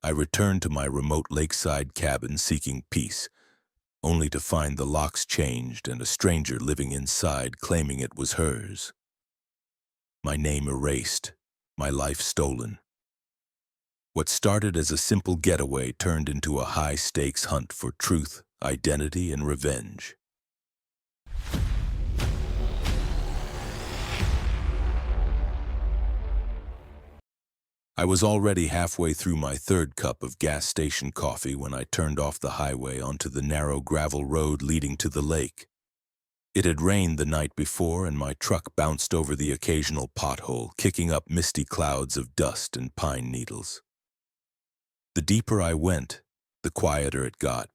I returned to my remote lakeside cabin seeking peace, only to find the locks changed and a stranger living inside claiming it was hers. My name erased, my life stolen. What started as a simple getaway turned into a high-stakes hunt for truth, identity, and revenge. I was already halfway through my third cup of gas station coffee when I turned off the highway onto the narrow gravel road leading to the lake. It had rained the night before, and my truck bounced over the occasional pothole, kicking up misty clouds of dust and pine needles. The deeper I went, the quieter it got.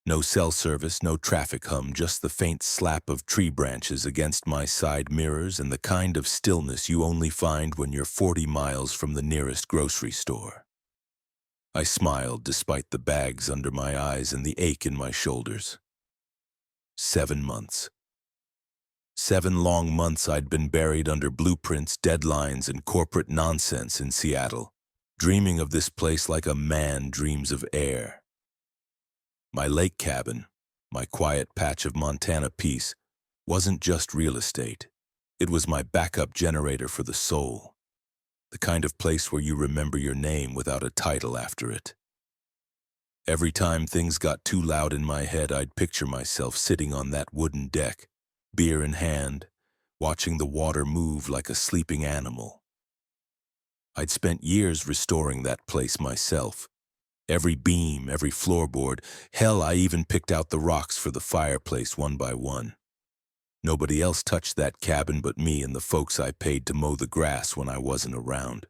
No cell service, no traffic hum, just the faint slap of tree branches against my side mirrors and the kind of stillness you only find when you're 40 miles from the nearest grocery store. I smiled despite the bags under my eyes and the ache in my shoulders. 7 months. 7 long months I'd been buried under blueprints, deadlines, and corporate nonsense in Seattle, dreaming of this place like a man dreams of air. My lake cabin, my quiet patch of Montana peace, wasn't just real estate. It was my backup generator for the soul, the kind of place where you remember your name without a title after it. Every time things got too loud in my head, I'd picture myself sitting on that wooden deck, beer in hand, watching the water move like a sleeping animal. I'd spent years restoring that place myself. Every beam, every floorboard, hell, I even picked out the rocks for the fireplace one by one. Nobody else touched that cabin but me and the folks I paid to mow the grass when I wasn't around.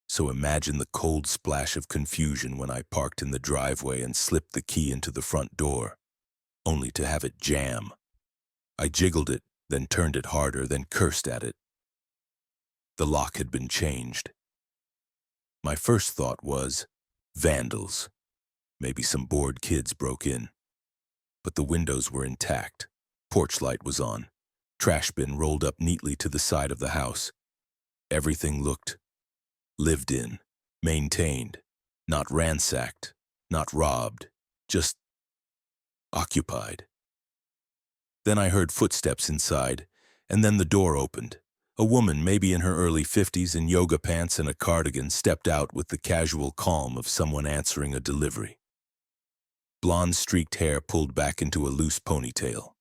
So imagine the cold splash of confusion when I parked in the driveway and slipped the key into the front door, only to have it jam. I jiggled it, then turned it harder, then cursed at it. The lock had been changed. My first thought was, vandals. Maybe some bored kids broke in. But the windows were intact. Porch light was on. Trash bin rolled up neatly to the side of the house. Everything looked lived in, maintained, not ransacked, not robbed, just occupied. Then I heard footsteps inside, and then the door opened. A woman, maybe in her early 50s, in yoga pants and a cardigan, stepped out with the casual calm of someone answering a delivery. Blonde streaked hair pulled back into a loose ponytail.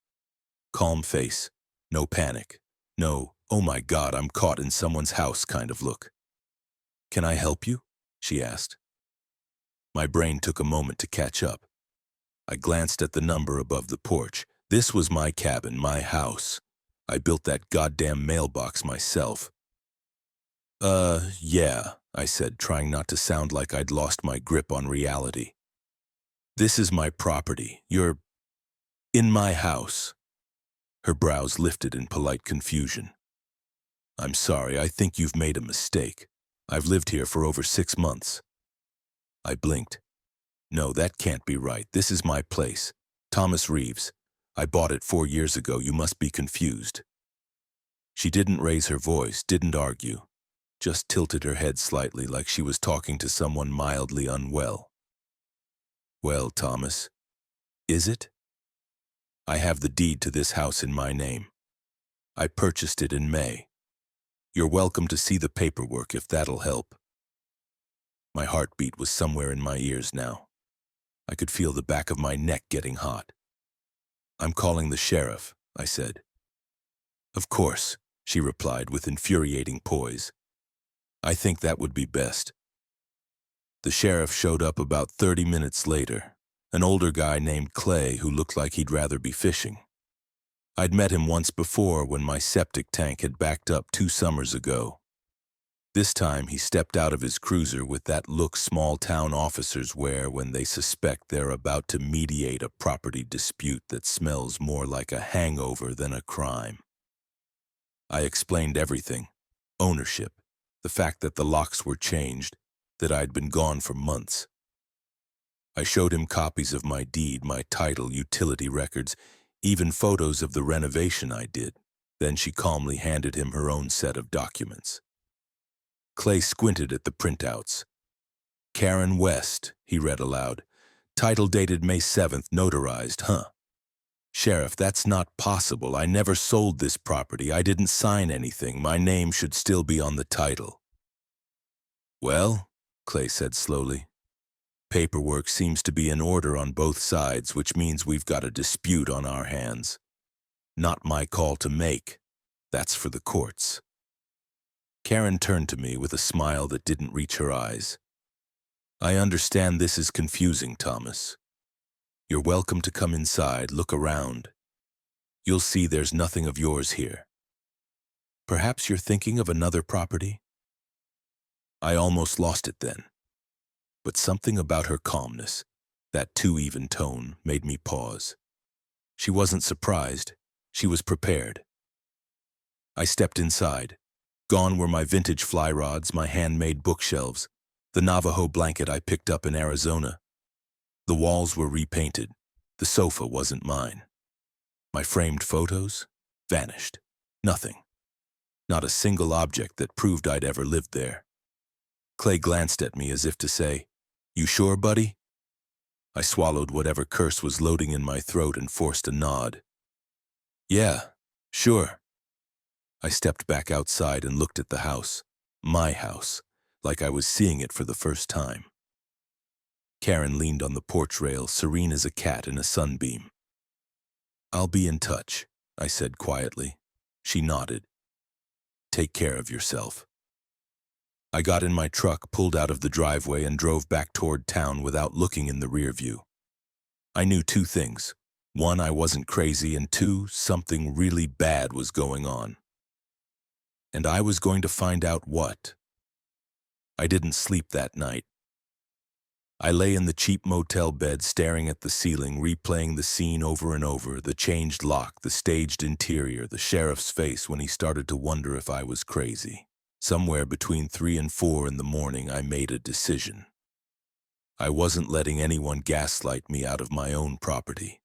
Calm face, no panic, no, oh my God, I'm caught in someone's house kind of look. "Can I help you?" she asked. My brain took a moment to catch up. I glanced at the number above the porch. This was my cabin, my house. I built that goddamn mailbox myself. Yeah, I said, trying not to sound like I'd lost my grip on reality. "This is my property. You're in my house." Her brows lifted in polite confusion. "I'm sorry, I think you've made a mistake. I've lived here for over 6 months." I blinked. "No, that can't be right. This is my place. Thomas Reeves. I bought it 4 years ago. You must be confused." She didn't raise her voice, didn't argue, just tilted her head slightly like she was talking to someone mildly unwell. "Well, Thomas, is it? I have the deed to this house in my name. I purchased it in May. You're welcome to see the paperwork if that'll help." My heartbeat was somewhere in my ears now. I could feel the back of my neck getting hot. "I'm calling the sheriff," I said. "Of course," she replied with infuriating poise. "I think that would be best." The sheriff showed up about 30 minutes later, an older guy named Clay who looked like he'd rather be fishing. I'd met him once before when my septic tank had backed up 2 summers ago. This time he stepped out of his cruiser with that look small-town officers wear when they suspect they're about to mediate a property dispute that smells more like a hangover than a crime. I explained everything: ownership, the fact that the locks were changed, that I'd been gone for months. I showed him copies of my deed, my title, utility records, even photos of the renovation I did. Then she calmly handed him her own set of documents. Clay squinted at the printouts. Karen West, he read aloud. Title dated May 7th, notarized, huh? Sheriff, that's not possible. I never sold this property. I didn't sign anything. My name should still be on the title. Well, Clay said slowly, paperwork seems to be in order on both sides, which means we've got a dispute on our hands. Not my call to make. That's for the courts. Karen turned to me with a smile that didn't reach her eyes. I understand this is confusing, Thomas. You're welcome to come inside, look around. You'll see there's nothing of yours here. Perhaps you're thinking of another property? I almost lost it then. But something about her calmness, that too-even tone, made me pause. She wasn't surprised. She was prepared. I stepped inside. Gone were my vintage fly rods, my handmade bookshelves, the Navajo blanket I picked up in Arizona. The walls were repainted. The sofa wasn't mine. My framed photos vanished. Nothing. Not a single object that proved I'd ever lived there. Clay glanced at me as if to say, "You sure, buddy?" I swallowed whatever curse was loading in my throat and forced a nod. "Yeah, sure." I stepped back outside and looked at the house, my house, like I was seeing it for the first time. Karen leaned on the porch rail, serene as a cat in a sunbeam. "I'll be in touch," I said quietly. She nodded. "Take care of yourself." I got in my truck, pulled out of the driveway, and drove back toward town without looking in the rear view. I knew two things. One, I wasn't crazy, and two, something really bad was going on. And I was going to find out what. I didn't sleep that night. I lay in the cheap motel bed, staring at the ceiling, replaying the scene over and over, the changed lock, the staged interior, the sheriff's face when he started to wonder if I was crazy. Somewhere between 3 and 4 in the morning, I made a decision. I wasn't letting anyone gaslight me out of my own property.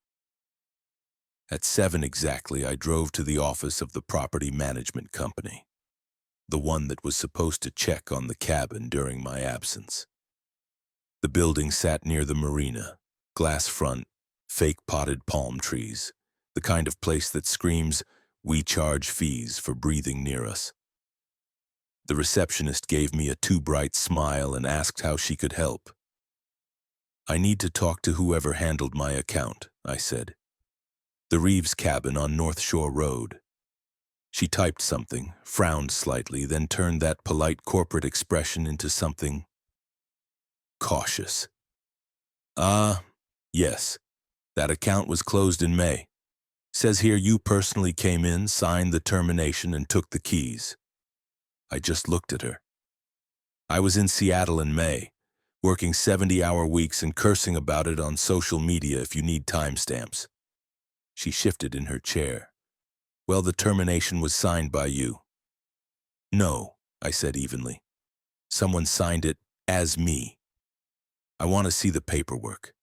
At 7 exactly, I drove to the office of the property management company, the one that was supposed to check on the cabin during my absence. The building sat near the marina, glass front, fake potted palm trees, the kind of place that screams, "We charge fees for breathing near us." The receptionist gave me a too bright smile and asked how she could help. "I need to talk to whoever handled my account," I said. "The Reeves cabin on North Shore Road." She typed something, frowned slightly, then turned that polite corporate expression into something cautious. Yes. That account was closed in May. Says here you personally came in, signed the termination, and took the keys." I just looked at her. "I was in Seattle in May, working 70-hour weeks and cursing about it on social media if you need timestamps." She shifted in her chair. "Well, the termination was signed by you." "No," I said evenly. "Someone signed it as me. I want to see the paperwork."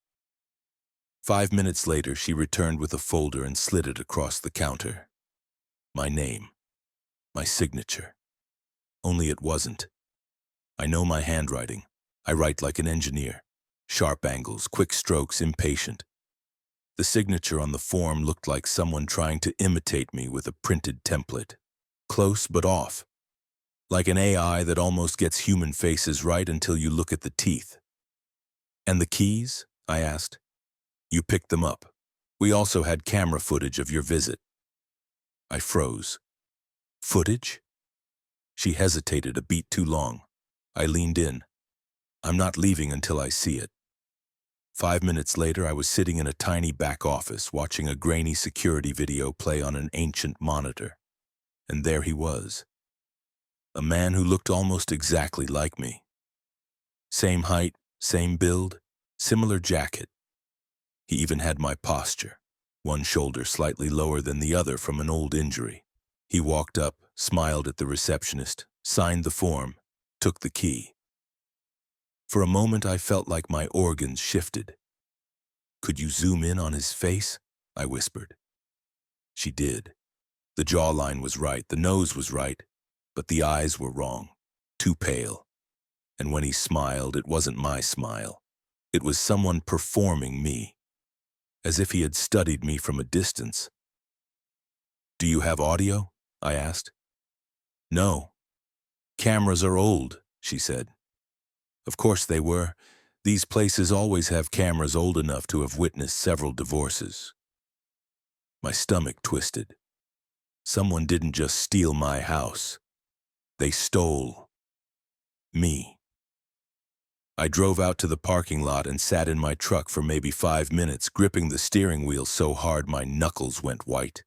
5 minutes later, she returned with a folder and slid it across the counter. My name. My signature. Only it wasn't. I know my handwriting. I write like an engineer. Sharp angles, quick strokes, impatient. The signature on the form looked like someone trying to imitate me with a printed template. Close but off. Like an AI that almost gets human faces right until you look at the teeth. "And the keys?" I asked. "You picked them up. We also had camera footage of your visit." I froze. "Footage?" She hesitated a beat too long. I leaned in. "I'm not leaving until I see it." 5 minutes later, I was sitting in a tiny back office watching a grainy security video play on an ancient monitor. And there he was. A man who looked almost exactly like me. Same height, same build, similar jacket. He even had my posture, one shoulder slightly lower than the other from an old injury. He walked up, smiled at the receptionist, signed the form, took the key. For a moment, I felt like my organs shifted. "Could you zoom in on his face?" I whispered. She did. The jawline was right, the nose was right, but the eyes were wrong, too pale. And when he smiled, it wasn't my smile. It was someone performing me, as if he had studied me from a distance. "Do you have audio?" I asked. "No. Cameras are old," she said. Of course they were. These places always have cameras old enough to have witnessed several divorces. My stomach twisted. Someone didn't just steal my house. They stole me. I drove out to the parking lot and sat in my truck for maybe 5 minutes, gripping the steering wheel so hard my knuckles went white.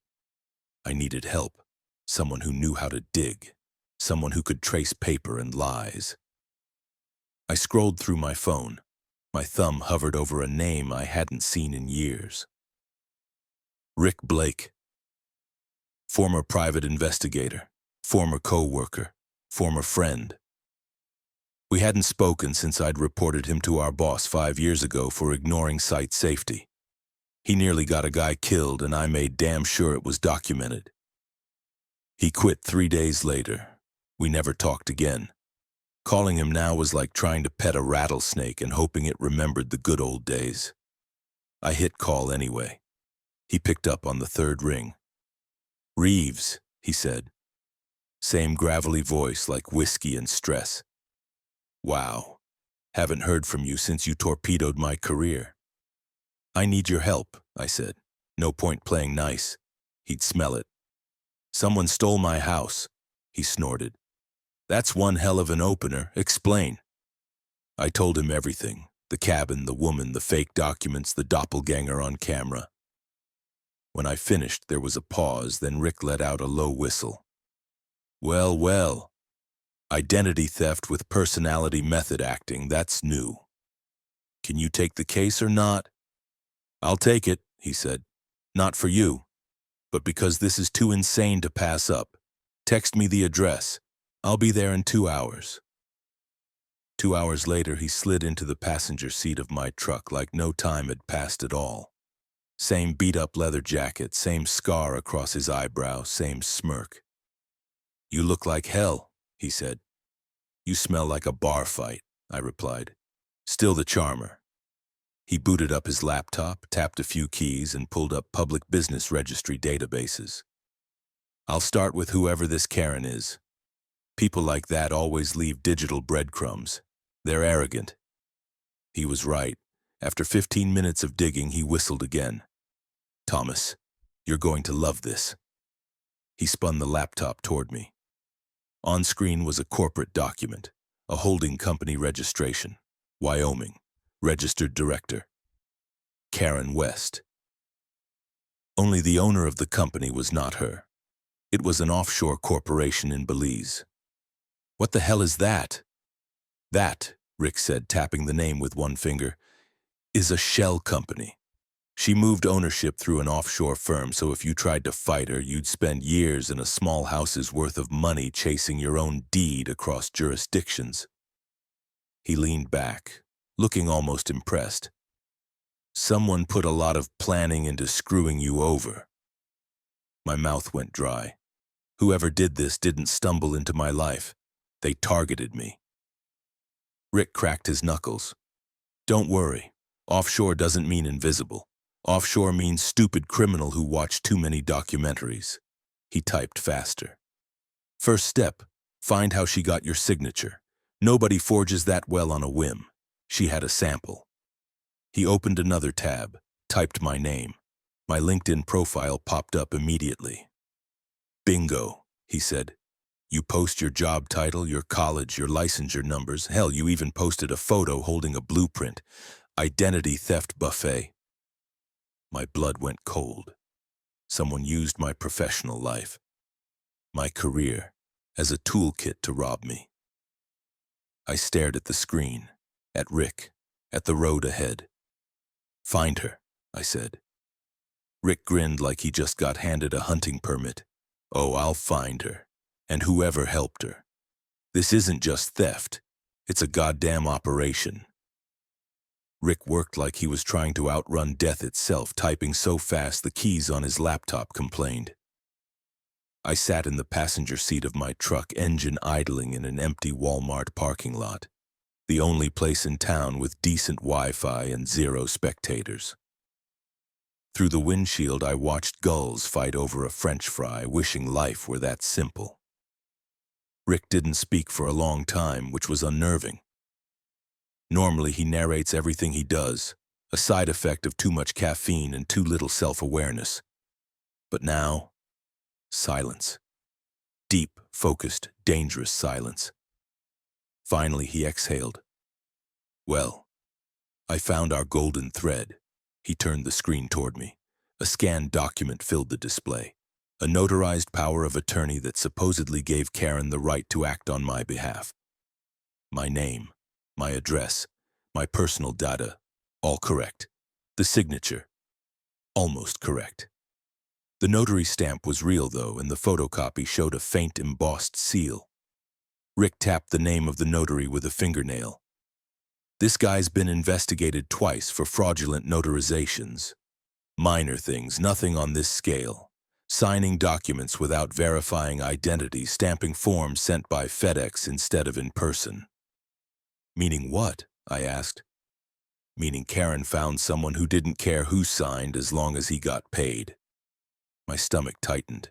I needed help. Someone who knew how to dig. Someone who could trace paper and lies. I scrolled through my phone. My thumb hovered over a name I hadn't seen in years. Rick Blake. Former private investigator, former co-worker, former friend. We hadn't spoken since I'd reported him to our boss 5 years ago for ignoring site safety. He nearly got a guy killed, and I made damn sure it was documented. He quit 3 days later. We never talked again. Calling him now was like trying to pet a rattlesnake and hoping it remembered the good old days. I hit call anyway. He picked up on the 3rd ring. "Reeves," he said. Same gravelly voice like whiskey and stress. "Wow. Haven't heard from you since you torpedoed my career." "I need your help," I said. No point playing nice. He'd smell it. "Someone stole my house," he snorted. "That's one hell of an opener. Explain." I told him everything. The cabin, the woman, the fake documents, the doppelganger on camera. When I finished, there was a pause, then Rick let out a low whistle. "Well, well. Identity theft with personality method acting, that's new. Can you take the case or not?" "I'll take it," he said. "Not for you, but because this is too insane to pass up. Text me the address. I'll be there in 2 hours." 2 hours later, he slid into the passenger seat of my truck like no time had passed at all. Same beat-up leather jacket, same scar across his eyebrow, same smirk. "You look like hell," he said. "You smell like a bar fight," I replied. "Still the charmer." He booted up his laptop, tapped a few keys, and pulled up public business registry databases. "I'll start with whoever this Karen is. People like that always leave digital breadcrumbs. They're arrogant." He was right. After 15 minutes of digging, he whistled again. "Thomas, you're going to love this." He spun the laptop toward me. On screen was a corporate document, a holding company registration, Wyoming, registered director, Karen West. Only the owner of the company was not her. It was an offshore corporation in Belize. "What the hell is that?" "That," Rick said, tapping the name with one finger, "is a shell company. She moved ownership through an offshore firm, so if you tried to fight her, you'd spend years in a small house's worth of money chasing your own deed across jurisdictions." He leaned back, looking almost impressed. "Someone put a lot of planning into screwing you over." My mouth went dry. Whoever did this didn't stumble into my life. They targeted me. Rick cracked his knuckles. "Don't worry. Offshore doesn't mean invisible. Offshore means stupid criminal who watched too many documentaries." He typed faster. "First step, find how she got your signature. Nobody forges that well on a whim. She had a sample." He opened another tab, typed my name. My LinkedIn profile popped up immediately. "Bingo," he said. "You post your job title, your college, your licensure numbers. Hell, you even posted a photo holding a blueprint. Identity theft buffet." My blood went cold. Someone used my professional life, my career, as a toolkit to rob me. I stared at the screen, at Rick, at the road ahead. "Find her," I said. Rick grinned like he just got handed a hunting permit. "Oh, I'll find her, and whoever helped her. This isn't just theft. It's a goddamn operation." Rick worked like he was trying to outrun death itself, typing so fast the keys on his laptop complained. I sat in the passenger seat of my truck, engine idling in an empty Walmart parking lot. the only place in town with decent Wi-Fi and zero spectators. Through the windshield, I watched gulls fight over a French fry, wishing life were that simple. Rick didn't speak for a long time, which was unnerving. Normally, he narrates everything he does, a side effect of too much caffeine and too little self-awareness. But now, silence. Deep, focused, dangerous silence. Finally, he exhaled. Well, I found our golden thread. He turned the screen toward me. A scanned document filled the display. A notarized power of attorney that supposedly gave Karen the right to act on my behalf. My name, my address, my personal data, all correct. The signature, almost correct. The notary stamp was real, though, and the photocopy showed a faint embossed seal. Rick tapped the name of the notary with a fingernail. This guy's been investigated twice for fraudulent notarizations. Minor things, nothing on this scale. Signing documents without verifying identity, stamping forms sent by FedEx instead of in person. Meaning what? I asked. Meaning Karen found someone who didn't care who signed as long as he got paid. My stomach tightened.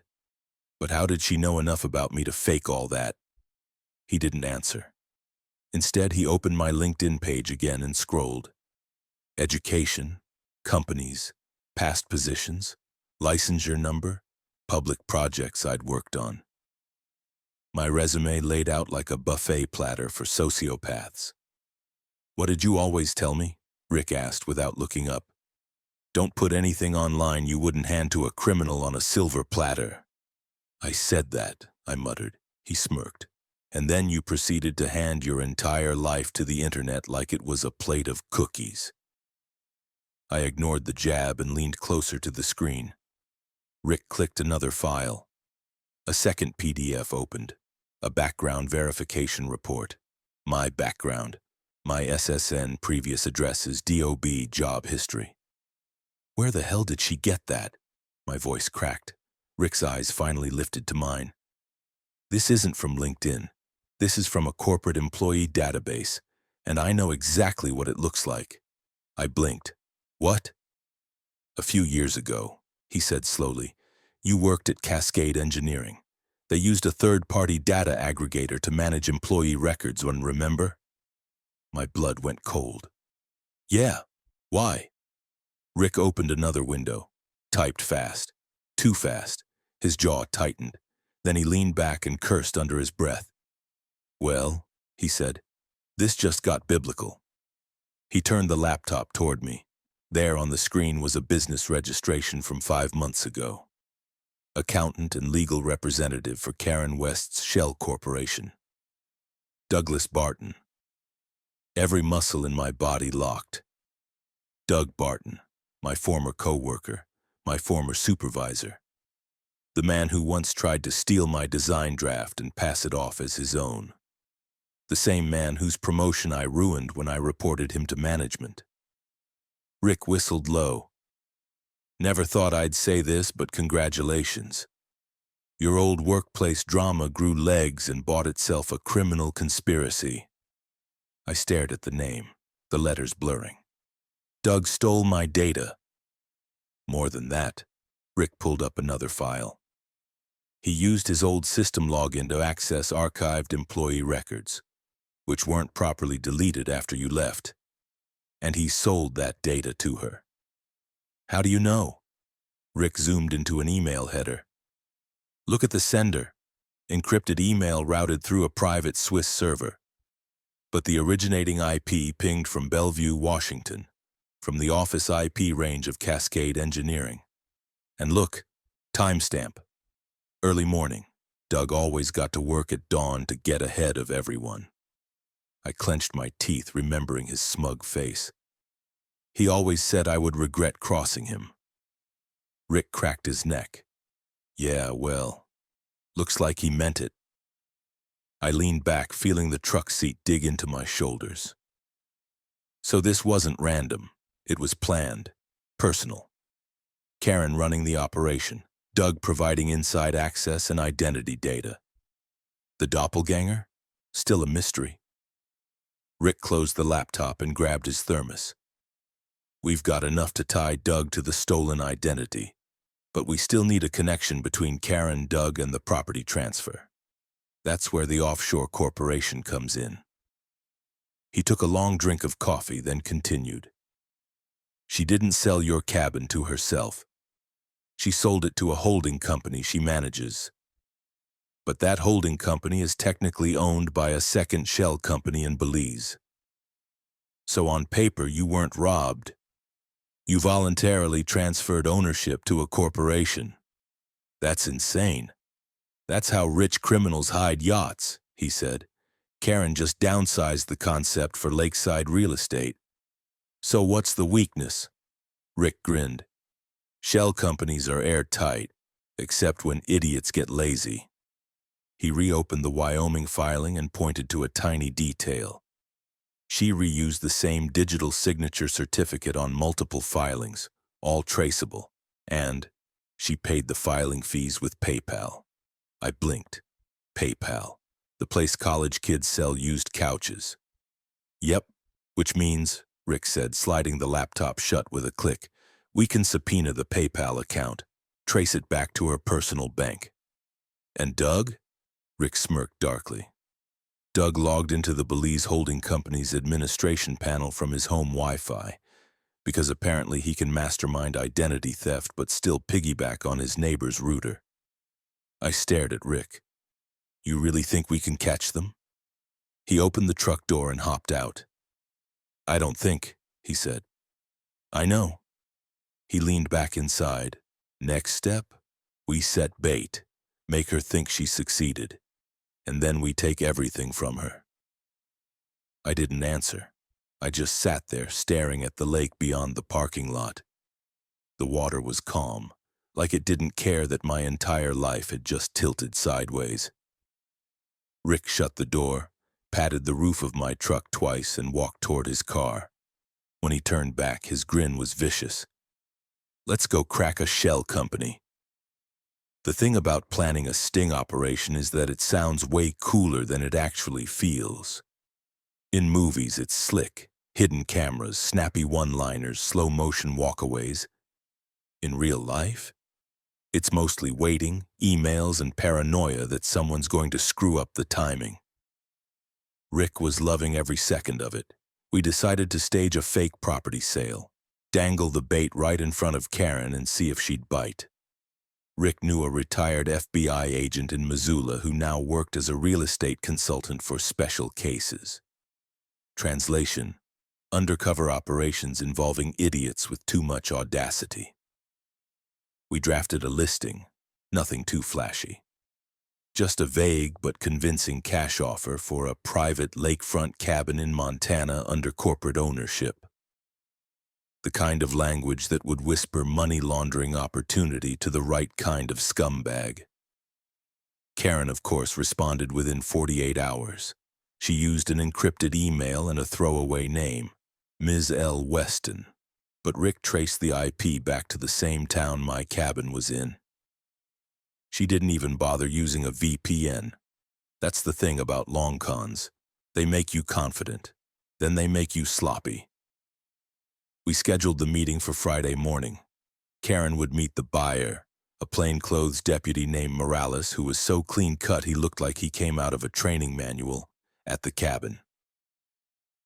But how did she know enough about me to fake all that? He didn't answer. Instead, he opened my LinkedIn page again and scrolled. Education, companies, past positions, licensure number, public projects I'd worked on. My resume laid out like a buffet platter for sociopaths. What did you always tell me? Rick asked without looking up. Don't put anything online you wouldn't hand to a criminal on a silver platter. I said that, I muttered. He smirked. And then you proceeded to hand your entire life to the internet like it was a plate of cookies. I ignored the jab and leaned closer to the screen. Rick clicked another file. A second PDF opened. A background verification report. My background. My SSN, previous addresses, DOB, job history. Where the hell did she get that? My voice cracked. Rick's eyes finally lifted to mine. This isn't from LinkedIn. This is from a corporate employee database, and I know exactly what it looks like. I blinked. What? A few years ago, he said slowly, you worked at Cascade Engineering. They used a third-party data aggregator to manage employee records, remember? My blood went cold. Yeah. Why? Rick opened another window, typed fast. Too fast. His jaw tightened. Then he leaned back and cursed under his breath. Well, he said, this just got biblical. He turned the laptop toward me. There on the screen was a business registration from 5 months ago. Accountant and legal representative for Karen West's Shell Corporation. Douglas Barton. Every muscle in my body locked. Doug Barton, my former co-worker, my former supervisor. The man who once tried to steal my design draft and pass it off as his own. The same man whose promotion I ruined when I reported him to management. Rick whistled low. Never thought I'd say this, but congratulations. Your old workplace drama grew legs and bought itself a criminal conspiracy. I stared at the name, the letters blurring. Doug stole my data. More than that, Rick pulled up another file. He used his old system login to access archived employee records, which weren't properly deleted after you left. And he sold that data to her. How do you know? Rick zoomed into an email header. Look at the sender. Encrypted email routed through a private Swiss server. But the originating IP pinged from Bellevue, Washington, from the office IP range of Cascade Engineering. And look, timestamp. Early morning. Doug always got to work at dawn to get ahead of everyone. I clenched my teeth, remembering his smug face. He always said I would regret crossing him. Rick cracked his neck. Yeah, well, looks like he meant it. I leaned back, feeling the truck seat dig into my shoulders. So this wasn't random. It was planned, personal. Karen running the operation, Doug providing inside access and identity data. The doppelganger? Still a mystery. Rick closed the laptop and grabbed his thermos. We've got enough to tie Doug to the stolen identity, but we still need a connection between Karen, Doug, and the property transfer. That's where the offshore corporation comes in. He took a long drink of coffee, then continued. She didn't sell your cabin to herself. She sold it to a holding company she manages. But that holding company is technically owned by a second shell company in Belize. So on paper, you weren't robbed. You voluntarily transferred ownership to a corporation. That's insane. That's how rich criminals hide yachts, he said. Karen just downsized the concept for lakeside real estate. So what's the weakness? Rick grinned. Shell companies are airtight, except when idiots get lazy. He reopened the Wyoming filing and pointed to a tiny detail. She reused the same digital signature certificate on multiple filings, all traceable, and she paid the filing fees with PayPal. I blinked. PayPal, the place college kids sell used couches. Yep, which means, Rick said, sliding the laptop shut with a click, we can subpoena the PayPal account, trace it back to her personal bank. And Doug? Rick smirked darkly. Doug logged into the Belize Holding Company's administration panel from his home Wi-Fi, because apparently he can mastermind identity theft but still piggyback on his neighbor's router. I stared at Rick. You really think we can catch them? He opened the truck door and hopped out. I don't think, he said. I know. He leaned back inside. Next step, we set bait, make her think she succeeded, and then we take everything from her. I didn't answer. I just sat there staring at the lake beyond the parking lot. The water was calm, like it didn't care that my entire life had just tilted sideways. Rick shut the door, patted the roof of my truck twice, and walked toward his car. When he turned back, his grin was vicious. Let's go crack a shell company. The thing about planning a sting operation is that it sounds way cooler than it actually feels. In movies, it's slick, hidden cameras, snappy one-liners, slow-motion walkaways. In real life, it's mostly waiting, emails, and paranoia that someone's going to screw up the timing. Rick was loving every second of it. We decided to stage a fake property sale, dangle the bait right in front of Karen and see if she'd bite. Rick knew a retired FBI agent in Missoula who now worked as a real estate consultant for special cases. Translation: undercover operations involving idiots with too much audacity. We drafted a listing, nothing too flashy. Just a vague but convincing cash offer for a private lakefront cabin in Montana under corporate ownership. The kind of language that would whisper money laundering opportunity to the right kind of scumbag. Karen, of course, responded within 48 hours. She used an encrypted email and a throwaway name, Ms. L. Weston, but Rick traced the IP back to the same town my cabin was in. She didn't even bother using a VPN. That's the thing about long cons. They make you confident, then they make you sloppy. We scheduled the meeting for Friday morning. Karen would meet the buyer, a plainclothes deputy named Morales who was so clean-cut he looked like he came out of a training manual, at the cabin.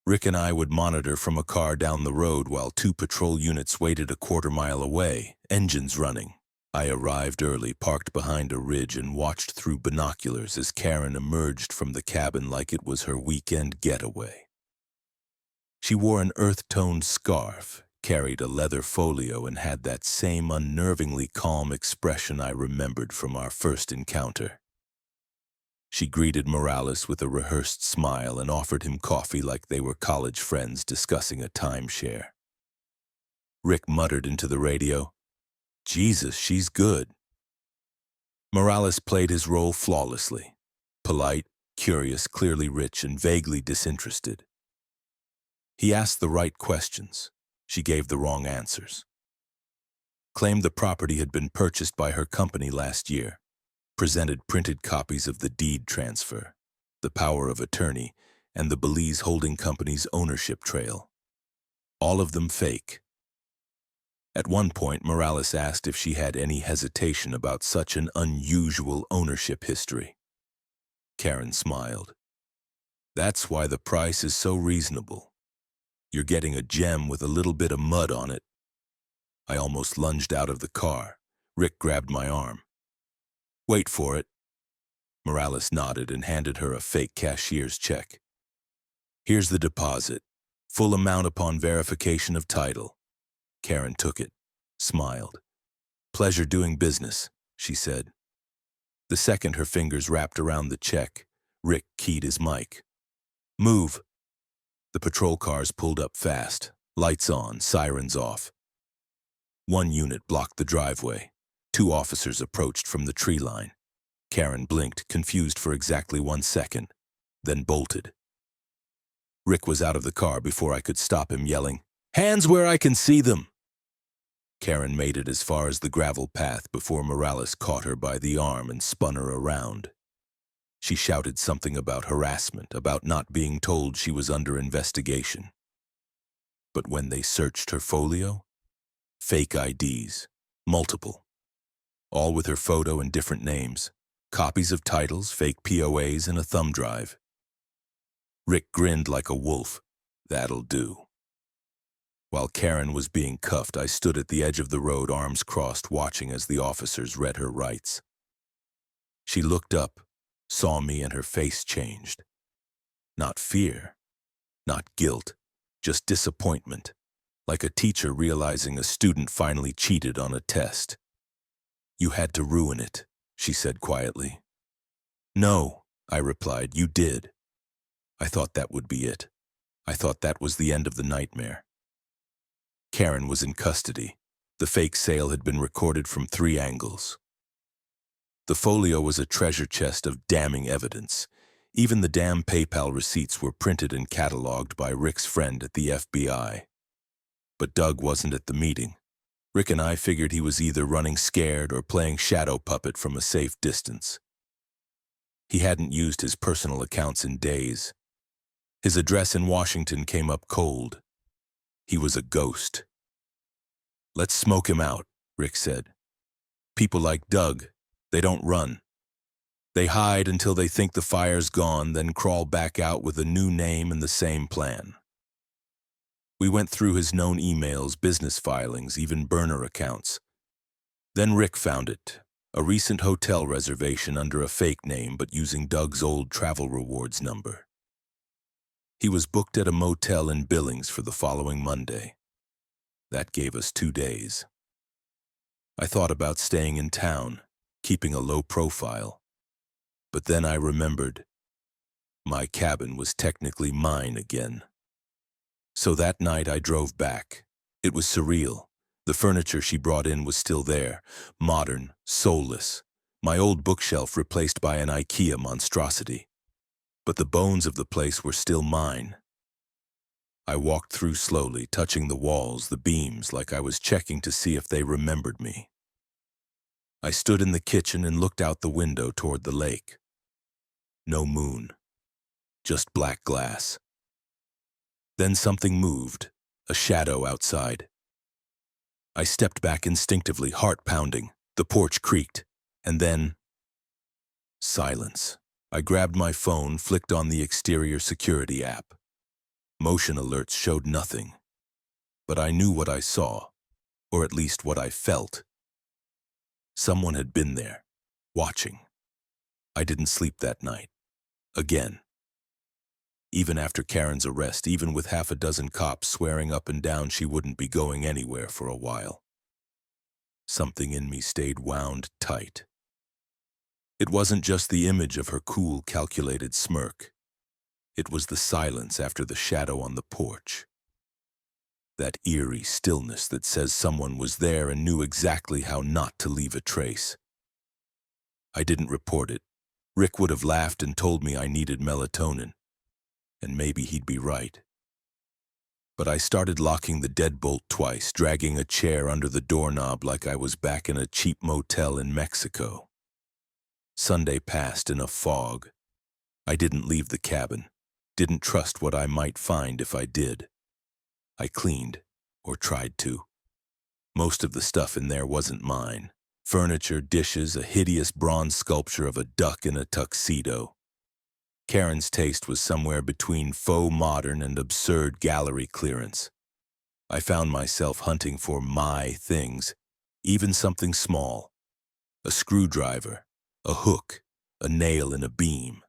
Rick and I would monitor from a car down the road while 2 patrol units waited a quarter-mile away, engines running. I arrived early, parked behind a ridge, and watched through binoculars as Karen emerged from the cabin like it was her weekend getaway. She wore an earth-toned scarf, carried a leather folio, and had that same unnervingly calm expression I remembered from our first encounter. She greeted Morales with a rehearsed smile and offered him coffee like they were college friends discussing a timeshare. Rick muttered into the radio, "Jesus, she's good." Morales played his role flawlessly. Polite, curious, clearly rich, and vaguely disinterested. He asked the right questions. She gave the wrong answers. Claimed the property had been purchased by her company last year. Presented printed copies of the deed transfer, the power of attorney, and the Belize Holding Company's ownership trail. All of them fake. At one point, Morales asked if she had any hesitation about such an unusual ownership history. Karen smiled. That's why the price is so reasonable. You're getting a gem with a little bit of mud on it. I almost lunged out of the car. Rick grabbed my arm. Wait for it. Morales nodded and handed her a fake cashier's check. Here's the deposit. Full amount upon verification of title. Karen took it, smiled. Pleasure doing business, she said. The second her fingers wrapped around the check, Rick keyed his mic. Move. The patrol cars pulled up fast, lights on, sirens off. One unit blocked the driveway. 2 officers approached from the tree line. Karen blinked, confused for exactly 1 second, then bolted. Rick was out of the car before I could stop him, yelling, Hands where I can see them! Karen made it as far as the gravel path before Morales caught her by the arm and spun her around. She shouted something about harassment, about not being told she was under investigation. But when they searched her folio, fake IDs, multiple, all with her photo and different names, copies of titles, fake POAs, and a thumb drive. Rick grinned like a wolf. That'll do. While Karen was being cuffed, I stood at the edge of the road, arms crossed, watching as the officers read her rights. She looked up, saw me, and her face changed. Not fear, not guilt, just disappointment, like a teacher realizing a student finally cheated on a test. You had to ruin it, she said quietly. No, I replied, you did. I thought that would be it. I thought that was the end of the nightmare. Karen was in custody. The fake sale had been recorded from 3 angles. The folio was a treasure chest of damning evidence. Even the damn PayPal receipts were printed and cataloged by Rick's friend at the FBI. But Doug wasn't at the meeting. Rick and I figured he was either running scared or playing shadow puppet from a safe distance. He hadn't used his personal accounts in days. His address in Washington came up cold. He was a ghost. Let's smoke him out, Rick said. People like Doug, they don't run. They hide until they think the fire's gone, then crawl back out with a new name and the same plan. We went through his known emails, business filings, even burner accounts. Then Rick found it, a recent hotel reservation under a fake name but using Doug's old travel rewards number. He was booked at a motel in Billings for the following Monday. That gave us 2 days. I thought about staying in town, keeping a low profile. But then I remembered my cabin was technically mine again. So that night I drove back. It was surreal. The furniture she brought in was still there, modern, soulless. My old bookshelf replaced by an IKEA monstrosity. But the bones of the place were still mine. I walked through slowly, touching the walls, the beams, like I was checking to see if they remembered me. I stood in the kitchen and looked out the window toward the lake. No moon, just black glass. Then something moved, a shadow outside. I stepped back instinctively, heart pounding. The porch creaked, and then silence. I grabbed my phone, flicked on the exterior security app. Motion alerts showed nothing. But I knew what I saw, or at least what I felt. Someone had been there, watching. I didn't sleep that night. Again. Even after Karen's arrest, even with 6 cops swearing up and down she wouldn't be going anywhere for a while. Something in me stayed wound tight. It wasn't just the image of her cool, calculated smirk. It was the silence after the shadow on the porch. That eerie stillness that says someone was there and knew exactly how not to leave a trace. I didn't report it. Rick would have laughed and told me I needed melatonin. And maybe he'd be right. But I started locking the deadbolt twice, dragging a chair under the doorknob like I was back in a cheap motel in Mexico. Sunday passed in a fog. I didn't leave the cabin. Didn't trust what I might find if I did. I cleaned, or tried to. Most of the stuff in there wasn't mine. Furniture, dishes, a hideous bronze sculpture of a duck in a tuxedo. Karen's taste was somewhere between faux modern and absurd gallery clearance. I found myself hunting for my things, even something small. A screwdriver, a hook, a nail in a beam.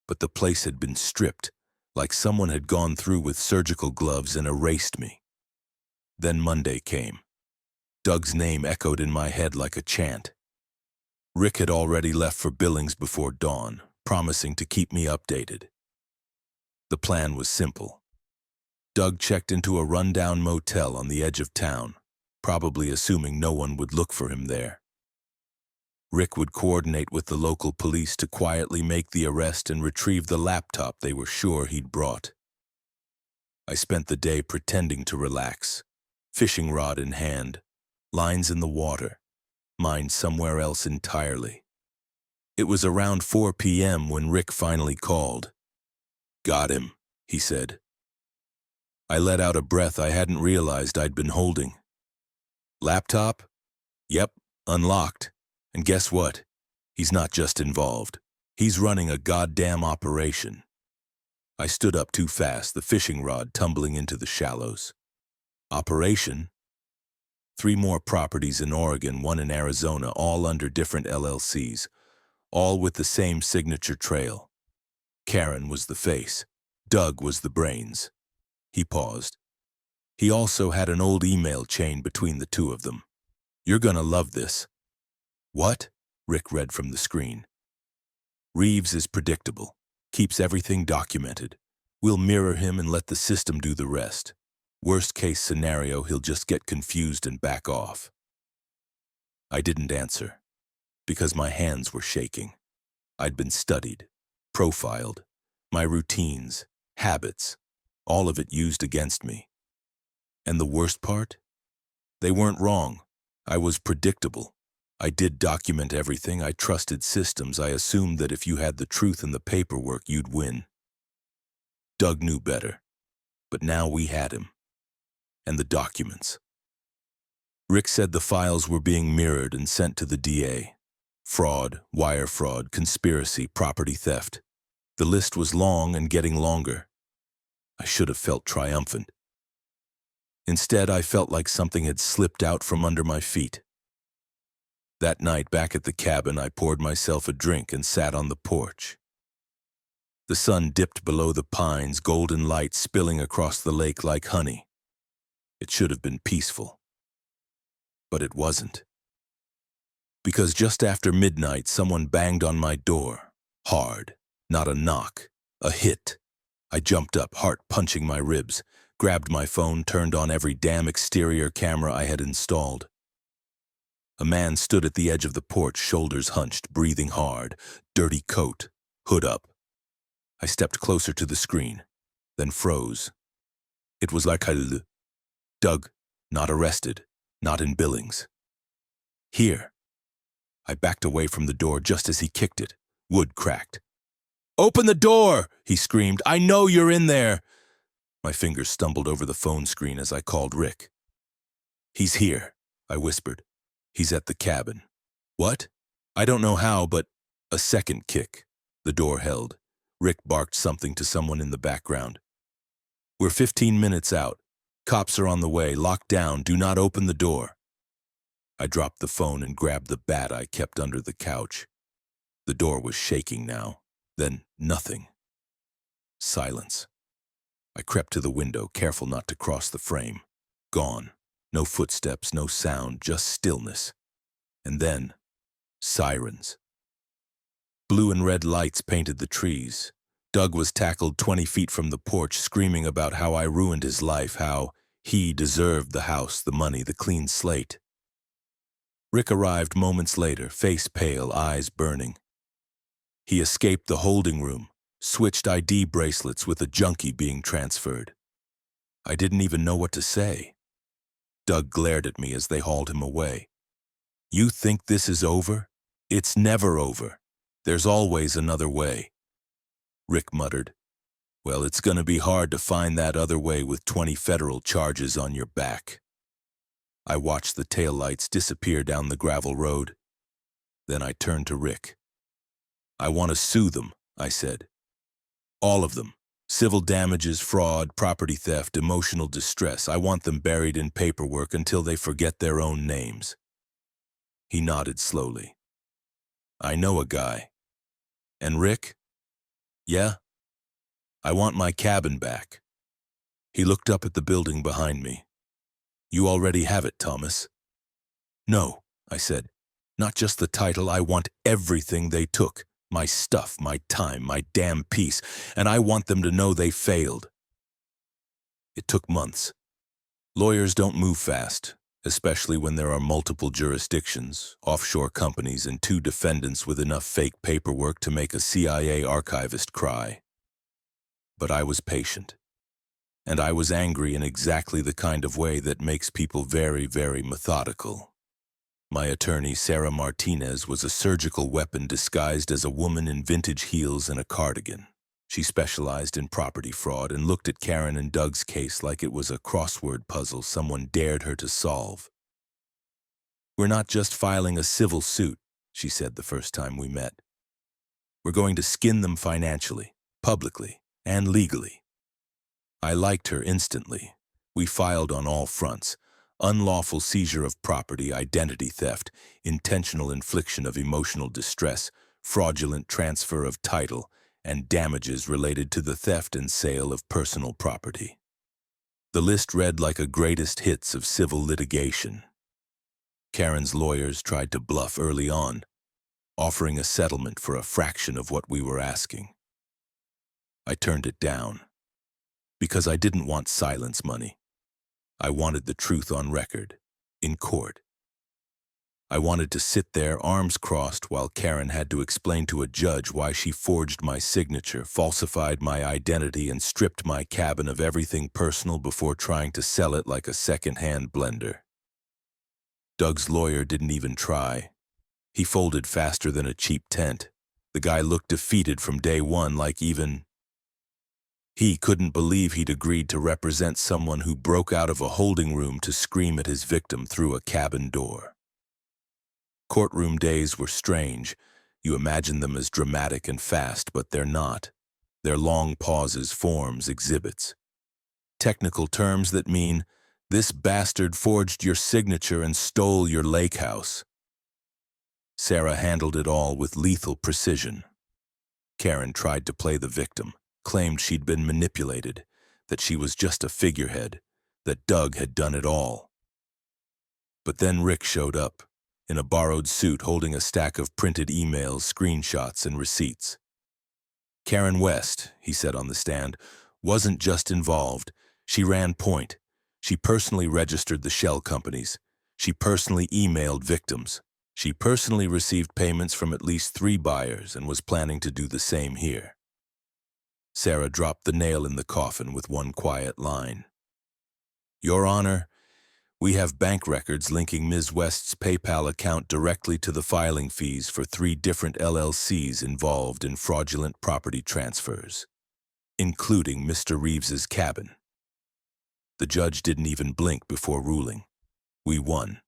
But the place had been stripped, like someone had gone through with surgical gloves and erased me. Then Monday came. Doug's name echoed in my head like a chant. Rick had already left for Billings before dawn, promising to keep me updated. The plan was simple. Doug checked into a rundown motel on the edge of town, probably assuming no one would look for him there. Rick would coordinate with the local police to quietly make the arrest and retrieve the laptop they were sure he'd brought. I spent the day pretending to relax, fishing rod in hand, lines in the water, mind somewhere else entirely. It was around 4 p.m. when Rick finally called. "Got him," he said. I let out a breath I hadn't realized I'd been holding. "Laptop? Yep, unlocked. And guess what? He's not just involved. He's running a goddamn operation." I stood up too fast, the fishing rod tumbling into the shallows. Operation? 3 more properties in Oregon, 1 in Arizona, all under different LLCs, all with the same signature trail. Karen was the face. Doug was the brains. He paused. He also had an old email chain between the two of them. "You're gonna love this." "What?" Rick read from the screen. "Reeves is predictable. Keeps everything documented. We'll mirror him and let the system do the rest. Worst case scenario, he'll just get confused and back off." I didn't answer, because my hands were shaking. I'd been studied, profiled, my routines, habits, all of it used against me. And the worst part? They weren't wrong. I was predictable. I did document everything. I trusted systems. I assumed that if you had the truth in the paperwork, you'd win. Doug knew better, but now we had him. And the documents. Rick said the files were being mirrored and sent to the DA. Fraud, wire fraud, conspiracy, property theft. The list was long and getting longer. I should have felt triumphant. Instead, I felt like something had slipped out from under my feet. That night, back at the cabin, I poured myself a drink and sat on the porch. The sun dipped below the pines, golden light spilling across the lake like honey. It should have been peaceful. But it wasn't. Because just after midnight, someone banged on my door. Hard. Not a knock. A hit. I jumped up, heart punching my ribs, grabbed my phone, turned on every damn exterior camera I had installed. A man stood at the edge of the porch, shoulders hunched, breathing hard, dirty coat, hood up. I stepped closer to the screen, then froze. It was like Doug, not arrested, not in Billings. Here. I backed away from the door just as he kicked it. Wood cracked. "Open the door!" he screamed. "I know you're in there!" My fingers stumbled over the phone screen as I called Rick. "He's here," I whispered. "He's at the cabin." "What?" "I don't know how, but—" A second kick. The door held. Rick barked something to someone in the background. "We're 15 minutes out. Cops are on the way. Locked down. Do not open the door." I dropped the phone and grabbed the bat I kept under the couch. The door was shaking now. Then nothing. Silence. I crept to the window, careful not to cross the frame. Gone. No footsteps, no sound, just stillness. And then, sirens. Blue and red lights painted the trees. Doug was tackled 20 feet from the porch, screaming about how I ruined his life, how he deserved the house, the money, the clean slate. Rick arrived moments later, face pale, eyes burning. He escaped the holding room, switched ID bracelets with a junkie being transferred. I didn't even know what to say. Doug glared at me as they hauled him away. "You think this is over? It's never over. There's always another way." Rick muttered, Well, it's gonna be hard to find that other way with 20 federal charges on your back. I watched the taillights disappear down the gravel road. Then I turned to Rick. I want to sue them, I said. All of them. Civil damages, fraud, property theft, emotional distress. I want them buried in paperwork until they forget their own names. He nodded slowly. I know a guy. And Rick? Yeah? I want my cabin back. He looked up at the building behind me. You already have it, Thomas. No, I said. Not just the title, I want everything they took. My stuff, my time, my damn peace, and I want them to know they failed. It took months. Lawyers don't move fast, especially when there are multiple jurisdictions, offshore companies, and 2 defendants with enough fake paperwork to make a CIA archivist cry. But I was patient. And I was angry in exactly the kind of way that makes people very, very methodical. My attorney, Sarah Martinez, was a surgical weapon disguised as a woman in vintage heels and a cardigan. She specialized in property fraud and looked at Karen and Doug's case like it was a crossword puzzle someone dared her to solve. We're not just filing a civil suit, she said the first time we met. We're going to skin them financially, publicly, and legally. I liked her instantly. We filed on all fronts. Unlawful seizure of property, identity theft, intentional infliction of emotional distress, fraudulent transfer of title, and damages related to the theft and sale of personal property. The list read like a greatest hits of civil litigation. Karen's lawyers tried to bluff early on, offering a settlement for a fraction of what we were asking. I turned it down, because I didn't want silence money. I wanted the truth on record, in court. I wanted to sit there, arms crossed, while Karen had to explain to a judge why she forged my signature, falsified my identity, and stripped my cabin of everything personal before trying to sell it like a second-hand blender. Doug's lawyer didn't even try. He folded faster than a cheap tent. The guy looked defeated from day one, like even he couldn't believe he'd agreed to represent someone who broke out of a holding room to scream at his victim through a cabin door. Courtroom days were strange. You imagine them as dramatic and fast, but they're not. They're long pauses, forms, exhibits. Technical terms that mean, this bastard forged your signature and stole your lake house. Sarah handled it all with lethal precision. Karen tried to play the victim, claimed she'd been manipulated, that she was just a figurehead, that Doug had done it all. But then Rick showed up, in a borrowed suit holding a stack of printed emails, screenshots, and receipts. Karen West, he said on the stand, wasn't just involved. She ran point. She personally registered the shell companies. She personally emailed victims. She personally received payments from at least 3 buyers and was planning to do the same here. Sarah dropped the nail in the coffin with one quiet line. Your Honor, we have bank records linking Ms. West's PayPal account directly to the filing fees for 3 different LLCs involved in fraudulent property transfers, including Mr. Reeves's cabin. The judge didn't even blink before ruling. We won.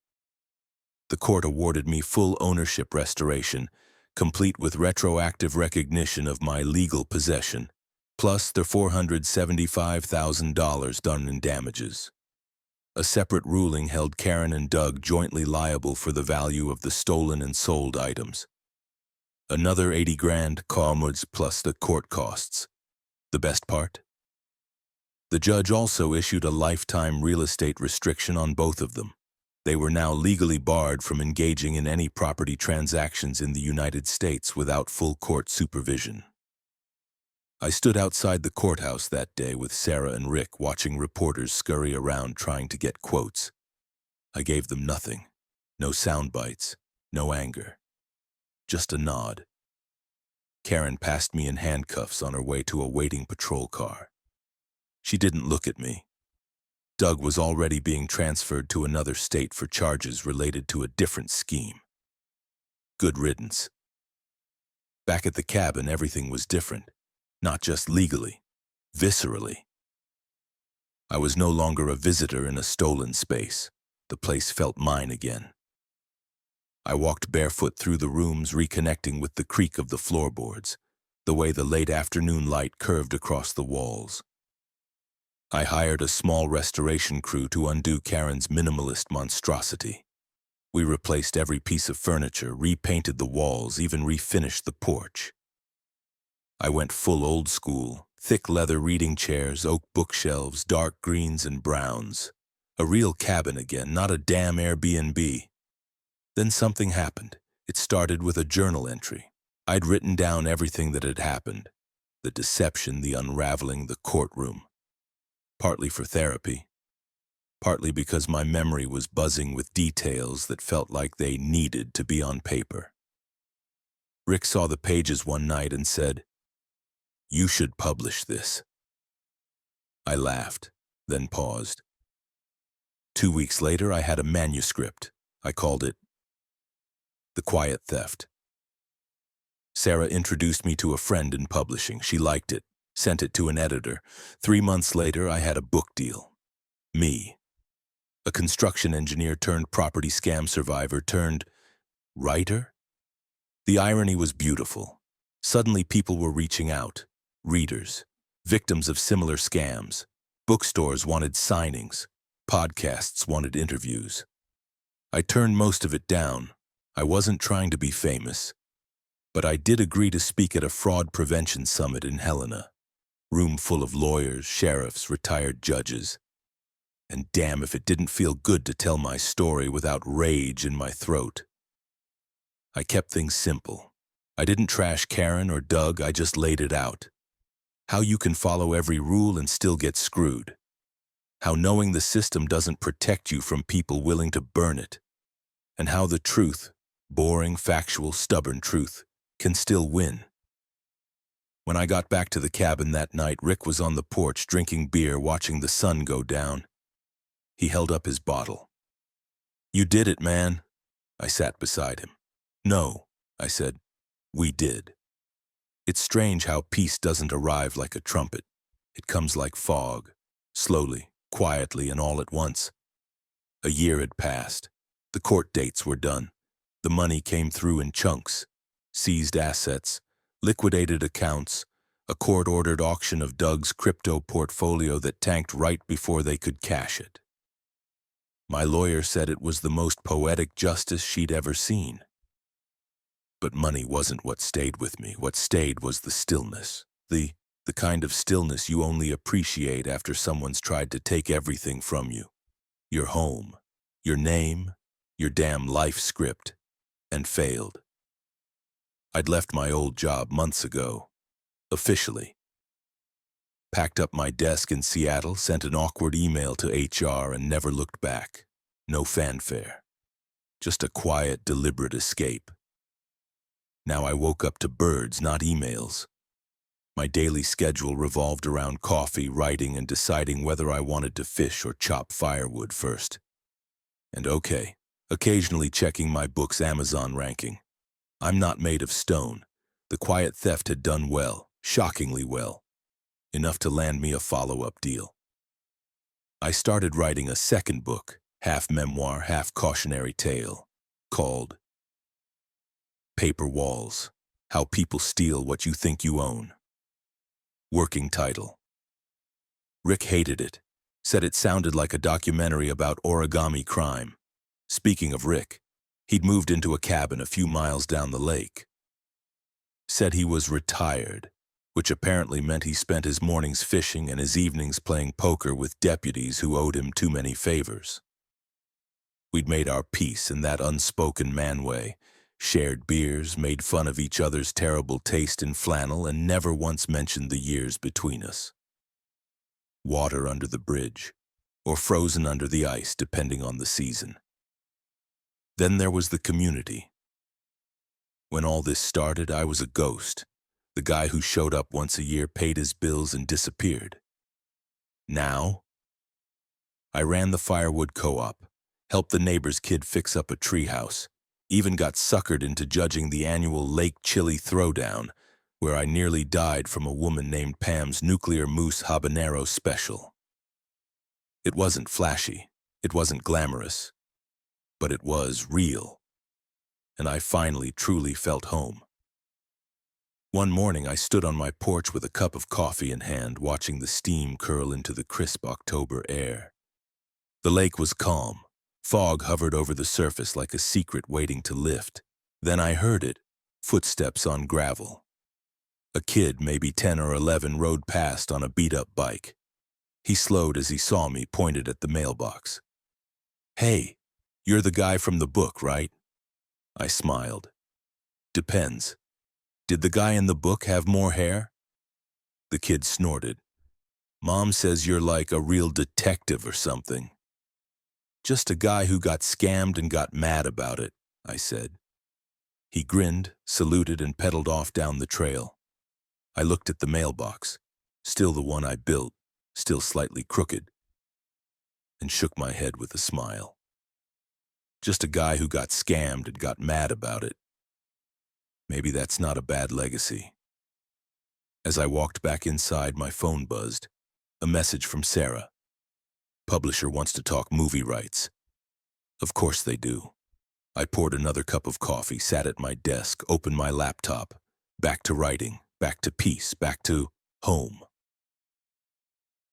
The court awarded me full ownership restoration, complete with retroactive recognition of my legal possession, plus the $475,000 done in damages. A separate ruling held Karen and Doug jointly liable for the value of the stolen and sold items. Another 80 grand commons plus the court costs. The best part? The judge also issued a lifetime real estate restriction on both of them. They were now legally barred from engaging in any property transactions in the United States without full court supervision. I stood outside the courthouse that day with Sarah and Rick, watching reporters scurry around trying to get quotes. I gave them nothing. No sound bites, no anger. Just a nod. Karen passed me in handcuffs on her way to a waiting patrol car. She didn't look at me. Doug was already being transferred to another state for charges related to a different scheme. Good riddance. Back at the cabin, everything was different. Not just legally, viscerally. I was no longer a visitor in a stolen space. The place felt mine again. I walked barefoot through the rooms, reconnecting with the creak of the floorboards, the way the late afternoon light curved across the walls. I hired a small restoration crew to undo Karen's minimalist monstrosity. We replaced every piece of furniture, repainted the walls, even refinished the porch. I went full old school, thick leather reading chairs, oak bookshelves, dark greens and browns. A real cabin again, not a damn Airbnb. Then something happened. It started with a journal entry. I'd written down everything that had happened. The deception, the unraveling, the courtroom. Partly for therapy. Partly because my memory was buzzing with details that felt like they needed to be on paper. Rick saw the pages one night and said, "You should publish this." I laughed, then paused. 2 weeks later, I had a manuscript. I called it The Quiet Theft. Sarah introduced me to a friend in publishing. She liked it, sent it to an editor. 3 months later, I had a book deal. Me, a construction engineer turned property scam survivor turned writer? The irony was beautiful. Suddenly people were reaching out. Readers, victims of similar scams. Bookstores wanted signings. Podcasts wanted interviews. I turned most of it down. I wasn't trying to be famous. But I did agree to speak at a fraud prevention summit in Helena. Room full of lawyers, sheriffs, retired judges. And damn if it didn't feel good to tell my story without rage in my throat. I kept things simple. I didn't trash Karen or Doug, I just laid it out. How you can follow every rule and still get screwed. How knowing the system doesn't protect you from people willing to burn it. And how the truth, boring, factual, stubborn truth, can still win. When I got back to the cabin that night, Rick was on the porch drinking beer, watching the sun go down. He held up his bottle. "You did it, man." I sat beside him. "No," I said. "We did." It's strange how peace doesn't arrive like a trumpet. It comes like fog, slowly, quietly, and all at once. A year had passed. The court dates were done. The money came through in chunks. Seized assets, liquidated accounts, a court-ordered auction of Doug's crypto portfolio that tanked right before they could cash it. My lawyer said it was the most poetic justice she'd ever seen. But money wasn't what stayed with me. What stayed was the stillness. The kind of stillness you only appreciate after someone's tried to take everything from you. Your home, your name, your damn life script, and failed. I'd left my old job months ago, officially. Packed up my desk in Seattle, sent an awkward email to HR, and never looked back. No fanfare. Just a quiet, deliberate escape. Now I woke up to birds, not emails. My daily schedule revolved around coffee, writing, and deciding whether I wanted to fish or chop firewood first. And okay, occasionally checking my book's Amazon ranking. I'm not made of stone. The Quiet Theft had done well, shockingly well. Enough to land me a follow-up deal. I started writing a second book, half memoir, half cautionary tale, called Paper Walls: How People Steal What You Think You Own. Working title. Rick hated it, said it sounded like a documentary about origami crime. Speaking of Rick, he'd moved into a cabin a few miles down the lake. Said he was retired, which apparently meant he spent his mornings fishing and his evenings playing poker with deputies who owed him too many favors. We'd made our peace in that unspoken man way, shared beers, made fun of each other's terrible taste in flannel, and never once mentioned the years between us. Water under the bridge, or frozen under the ice, depending on the season. Then there was the community. When all this started, I was a ghost. The guy who showed up once a year, paid his bills, and disappeared. Now, I ran the firewood co-op, helped the neighbor's kid fix up a treehouse, even got suckered into judging the annual Lake Chili Throwdown, where I nearly died from a woman named Pam's nuclear mousse habanero special. It wasn't flashy, it wasn't glamorous, but it was real, and I finally truly felt home. One morning I stood on my porch with a cup of coffee in hand, watching the steam curl into the crisp October air. The lake was calm. Fog hovered over the surface like a secret waiting to lift. Then I heard it, footsteps on gravel. A kid, maybe 10 or 11, rode past on a beat-up bike. He slowed as he saw me, pointed at the mailbox. "Hey, you're the guy from the book, right?" I smiled. "Depends. Did the guy in the book have more hair?" The kid snorted. "Mom says you're like a real detective or something." "Just a guy who got scammed and got mad about it," I said. He grinned, saluted, and pedaled off down the trail. I looked at the mailbox, still the one I built, still slightly crooked, and shook my head with a smile. Just a guy who got scammed and got mad about it. Maybe that's not a bad legacy. As I walked back inside, my phone buzzed. A message from Sarah. "Publisher wants to talk movie rights." Of course they do. I poured another cup of coffee, sat at my desk, opened my laptop. Back to writing, back to peace, back to home.